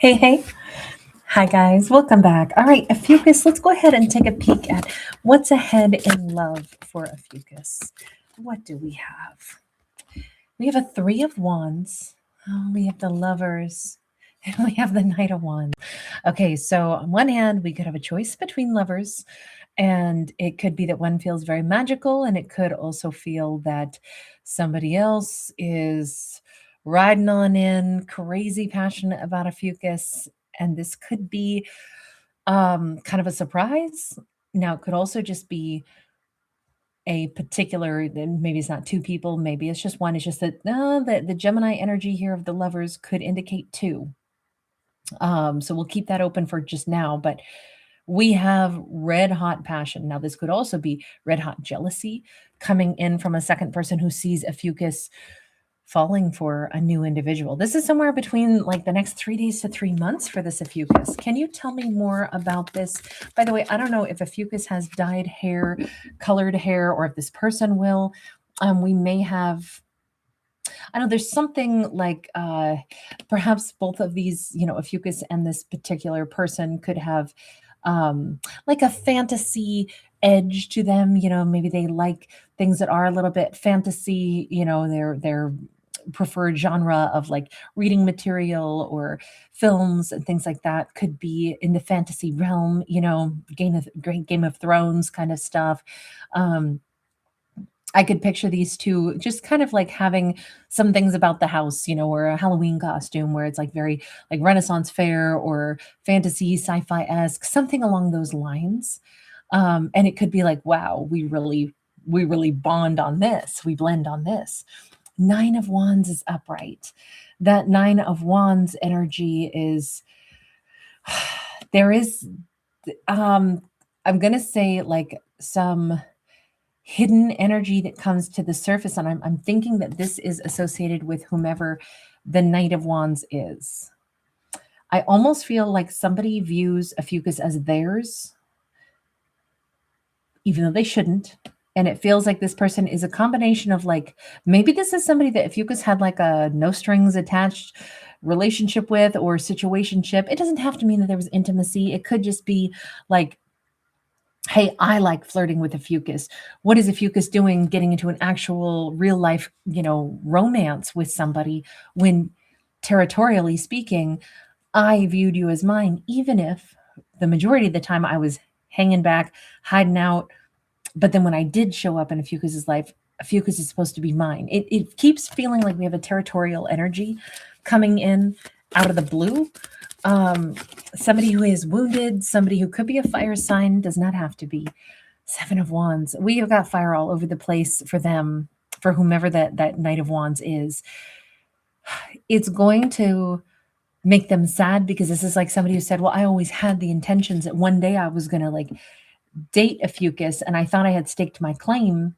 Hey, hey. Hi, guys. Welcome back. All right, Ophiuchus, let's go ahead and take a peek at what's ahead in love for Ophiuchus. What do we have? We have a Three of Wands. Oh, we have the Lovers. And we have the Knight of Wands. Okay, so on one hand, we could have a choice between lovers, and it could be that one feels very magical, and it could also feel that somebody else is riding on in, crazy passionate about a fucus, and this could be kind of a surprise. Now, it could also just be a particular, then maybe it's not two people, maybe it's just one. It's just that the Gemini energy here of the lovers could indicate two. So we'll keep that open for just now, but we have red hot passion. Now, this could also be red hot jealousy coming in from a second person who sees a fucus falling for a new individual. This is somewhere between like the next 3 days to 3 months for this Ophiuchus. Can you tell me more about this? By the way, I don't know if Ophiuchus has dyed hair, colored hair, or if this person will. We may have, I know there's something like perhaps both of these, Ophiuchus and this particular person could have like a fantasy edge to them. Maybe they like things that are a little bit fantasy. Their preferred genre of like reading material or films and things like that could be in the fantasy realm. Game of Thrones kind of stuff. Um, I could picture these two just kind of like having some things about the house, or a Halloween costume where it's like very like Renaissance fair or fantasy, sci-fi-esque, something along those lines. And it could be like, wow, we really bond on this, we blend on this. Nine of Wands is upright. That Nine of Wands energy is there is I'm gonna say like some hidden energy that comes to the surface. And I'm thinking that this is associated with whomever the Knight of Wands is. I almost feel like somebody views Ophiuchus as theirs, even though they shouldn't. And it feels like this person is a combination of like, maybe this is somebody that Ophiuchus had like a no strings attached relationship with or situationship. It doesn't have to mean that there was intimacy. It could just be like, hey, I like flirting with Ophiuchus. What is Ophiuchus doing getting into an actual real life, romance with somebody when territorially speaking, I viewed you as mine, even if the majority of the time I was hanging back, hiding out. But then when I did show up in Ophiuchus's life, Ophiuchus is supposed to be mine. It keeps feeling like we have a territorial energy coming in out of the blue. Somebody who is wounded, somebody who could be a fire sign, does not have to be. Seven of Wands. We have got fire all over the place for them, for whomever that Knight of Wands is. It's going to make them sad because this is like somebody who said, well, I always had the intentions that one day I was going to like date Ophiuchus and I thought I had staked my claim,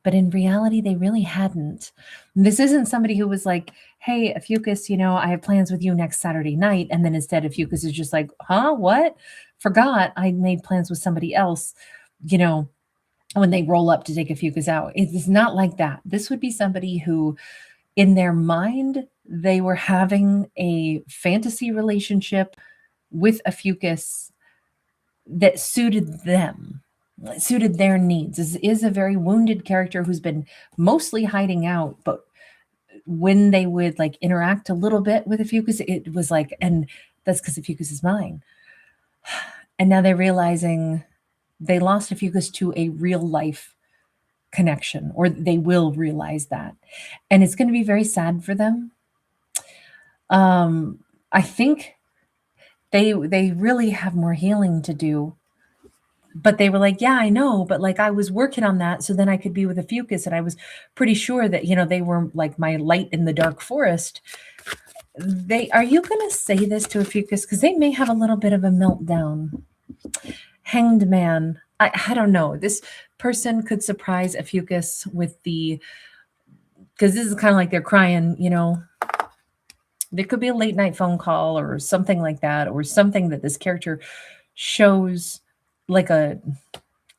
but in reality, they really hadn't. This isn't somebody who was like, hey, Ophiuchus, I have plans with you next Saturday night. And then instead, Ophiuchus is just like, huh, what? Forgot I made plans with somebody else, when they roll up to take Ophiuchus out. It's not like that. This would be somebody who, in their mind, they were having a fantasy relationship with Ophiuchus that suited them, suited their needs. This is a very wounded character who's been mostly hiding out, but when they would like interact a little bit with Ophiuchus, it was like, and that's because Ophiuchus is mine. And now they're realizing they lost Ophiuchus to a real life connection, or they will realize that. And it's going to be very sad for them. I think they really have more healing to do, but they were like, yeah, I know, but like I was working on that so then I could be with Ophiuchus, and I was pretty sure that they were like my light in the dark forest. Are you going to say this to Ophiuchus, because they may have a little bit of a meltdown? Hanged Man. I don't know. This person could surprise Ophiuchus with because this is kind of like they're crying, there could be a late night phone call or something like that, or something that this character shows like a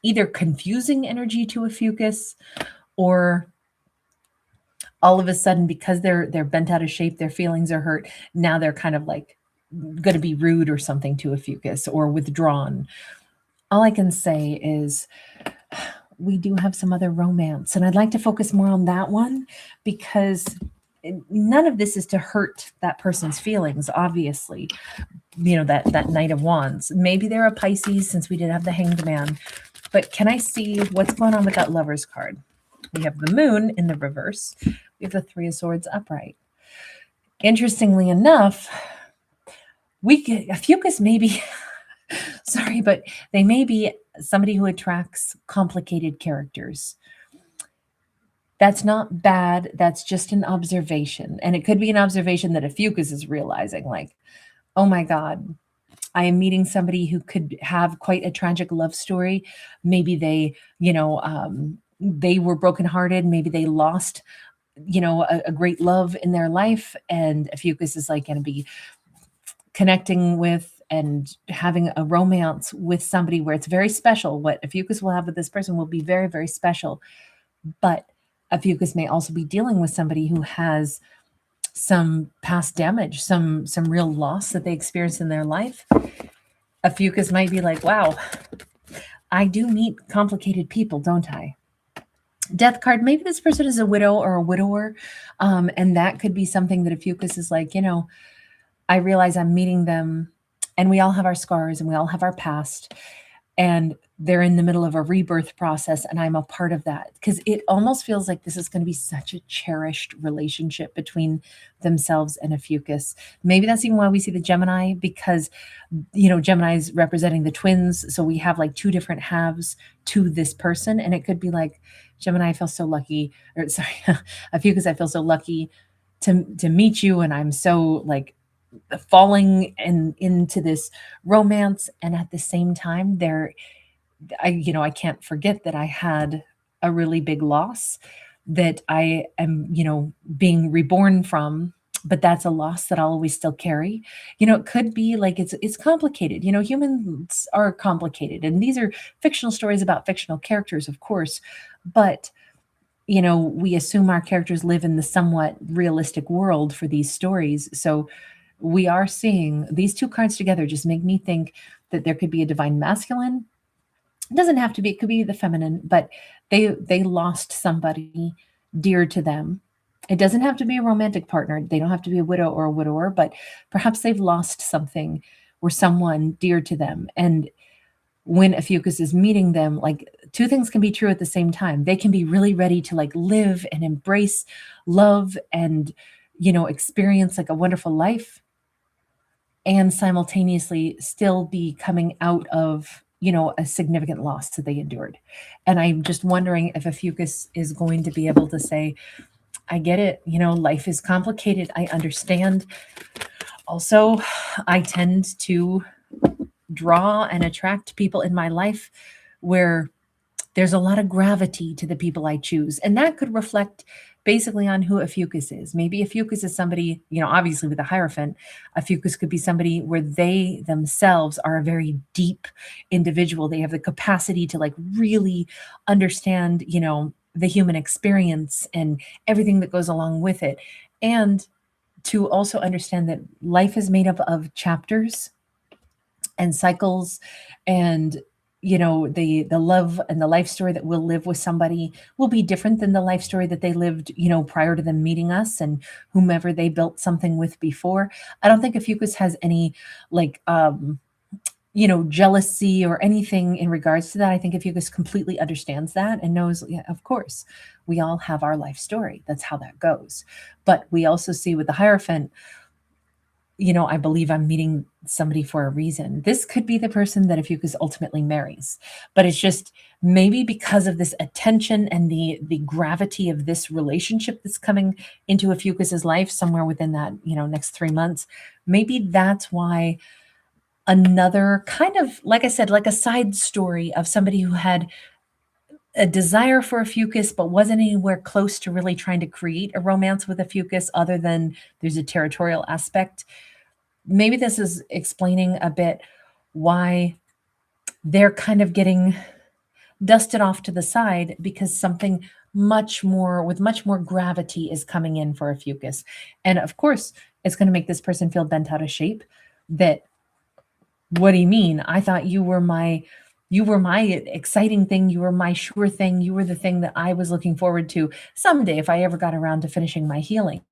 either confusing energy to Ophiuchus, or all of a sudden, because they're bent out of shape, their feelings are hurt. Now they're kind of like going to be rude or something to Ophiuchus or withdrawn. All I can say is we do have some other romance, and I'd like to focus more on that one because none of this is to hurt that person's feelings, obviously. That Knight of Wands. Maybe they're a Pisces since we did have the Hanged Man. But can I see what's going on with that Lover's card? We have the Moon in the reverse. We have the Three of Swords upright. Interestingly enough, Ophiuchus may be, sorry, but they may be somebody who attracts complicated characters. That's not bad. That's just an observation. And it could be an observation that Ophiuchus is realizing, like, oh my God, I am meeting somebody who could have quite a tragic love story. Maybe they, they were brokenhearted. Maybe they lost, a great love in their life. And Ophiuchus is like going to be connecting with and having a romance with somebody where it's very special. What Ophiuchus will have with this person will be very, very special. But Ophiuchus may also be dealing with somebody who has some past damage, some real loss that they experienced in their life. Ophiuchus might be like, wow, I do meet complicated people, don't I? Death card, maybe this person is a widow or a widower. And that could be something that Ophiuchus is like, I realize I'm meeting them and we all have our scars and we all have our past. And they're in the middle of a rebirth process, and I'm a part of that because it almost feels like this is going to be such a cherished relationship between themselves and Ophiuchus. Maybe that's even why we see the Gemini, because Gemini is representing the twins, so we have like two different halves to this person, and it could be like, Gemini, I feel so lucky, or sorry, Ophiuchus, I feel so lucky to meet you, and I'm so like falling into this romance, and at the same time I can't forget that I had a really big loss that I am being reborn from, but that's a loss that I'll always still carry. It could be like it's complicated. Humans are complicated, and these are fictional stories about fictional characters, of course, but we assume our characters live in the somewhat realistic world for these stories. So we are seeing these two cards together just make me think that there could be a divine masculine. It doesn't have to be, it could be the feminine, but they lost somebody dear to them. It doesn't have to be a romantic partner. They don't have to be a widow or a widower, but perhaps they've lost something or someone dear to them. And when Ophiuchus is meeting them, like two things can be true at the same time. They can be really ready to like live and embrace love and, experience like a wonderful life, and simultaneously still be coming out of, a significant loss that they endured. And I'm just wondering if Ophiuchus is going to be able to say, I get it, life is complicated. I understand. Also, I tend to draw and attract people in my life where there's a lot of gravity to the people I choose. And that could reflect basically on who Ophiuchus is. Maybe Ophiuchus is somebody, obviously with the Hierophant, Ophiuchus could be somebody where they themselves are a very deep individual. They have the capacity to like really understand, the human experience and everything that goes along with it. And to also understand that life is made up of chapters and cycles, and the love and the life story that we'll live with somebody will be different than the life story that they lived prior to them meeting us and whomever they built something with before. I don't think Ophiuchus has any like jealousy or anything in regards to that. I think Ophiuchus completely understands that and knows, yeah, of course we all have our life story, that's how that goes. But we also see with the Hierophant, I believe I'm meeting somebody for a reason. This could be the person that Ophiuchus ultimately marries, but it's just maybe because of this attention and the gravity of this relationship that's coming into Ophiuchus's life somewhere within that, next 3 months. Maybe that's why another kind of, like I said, like a side story of somebody who had a desire for Ophiuchus, but wasn't anywhere close to really trying to create a romance with Ophiuchus other than there's a territorial aspect. Maybe this is explaining a bit why they're kind of getting dusted off to the side, because something much more gravity is coming in for Ophiuchus. And of course, it's going to make this person feel bent out of shape. that, what do you mean? I thought you were my exciting thing. You were my sure thing. You were the thing that I was looking forward to someday if I ever got around to finishing my healing.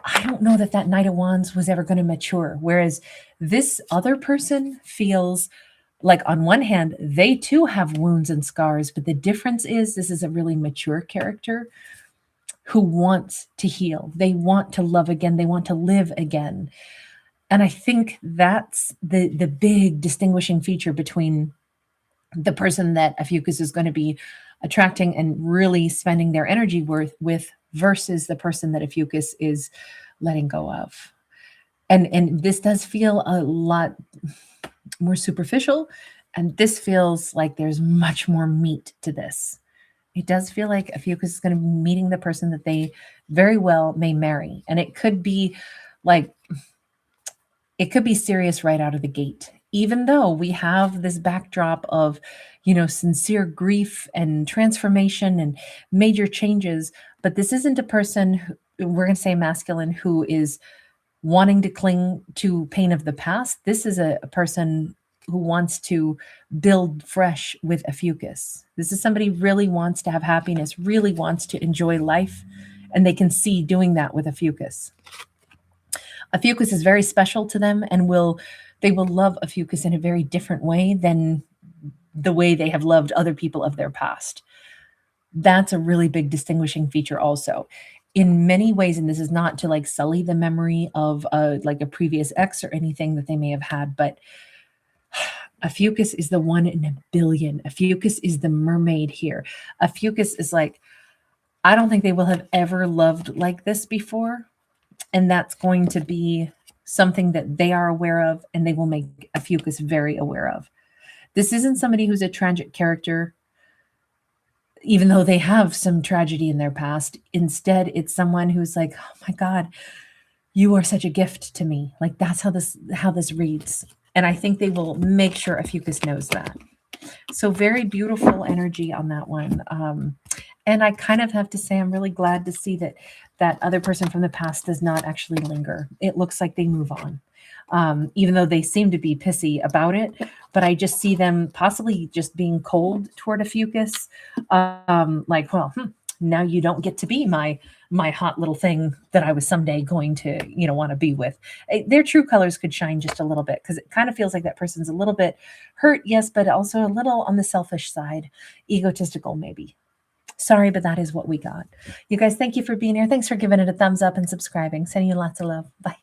I don't know that that Knight of Wands was ever going to mature. Whereas this other person feels like, on one hand, they too have wounds and scars, but the difference is this is a really mature character who wants to heal. They want to love again. They want to live again. And I think that's the big distinguishing feature between the person that Ophiuchus is going to be attracting and really spending their energy with versus the person that Ophiuchus is letting go of. And this does feel a lot more superficial, and this feels like there's much more meat to this. It does feel like Ophiuchus is going to be meeting the person that they very well may marry. And it could be like, it could be serious right out of the gate, even though we have this backdrop of, sincere grief and transformation and major changes. But this isn't a person who, we're going to say masculine, who is wanting to cling to pain of the past. This is a person who wants to build fresh with Ophiuchus. This is somebody who really wants to have happiness, really wants to enjoy life, and they can see doing that with Ophiuchus. Ophiuchus is very special to them, and they will love Ophiuchus in a very different way than the way they have loved other people of their past. That's a really big distinguishing feature also. In many ways, and this is not to sully the memory of a previous ex or anything that they may have had, but Ophiuchus is the one in a billion. Ophiuchus is the mermaid here. Ophiuchus is I don't think they will have ever loved like this before. And that's going to be something that they are aware of, and they will make Ophiuchus very aware of. This isn't somebody who's a tragic character, even though they have some tragedy in their past. Instead, it's someone who's oh my God, you are such a gift to me. That's how this reads. And I think they will make sure Ophiuchus knows that. So very beautiful energy on that one. And I kind of have to say, I'm really glad to see that other person from the past does not actually linger. It looks like they move on, even though they seem to be pissy about it. But I just see them possibly just being cold toward Ophiuchus. Now you don't get to be my hot little thing that I was someday going to, want to be with. Their true colors could shine just a little bit, because it kind of feels like that person's a little bit hurt, yes, but also a little on the selfish side, egotistical maybe. Sorry, but that is what we got. You guys, thank you for being here. Thanks for giving it a thumbs up and subscribing. Sending you lots of love. Bye.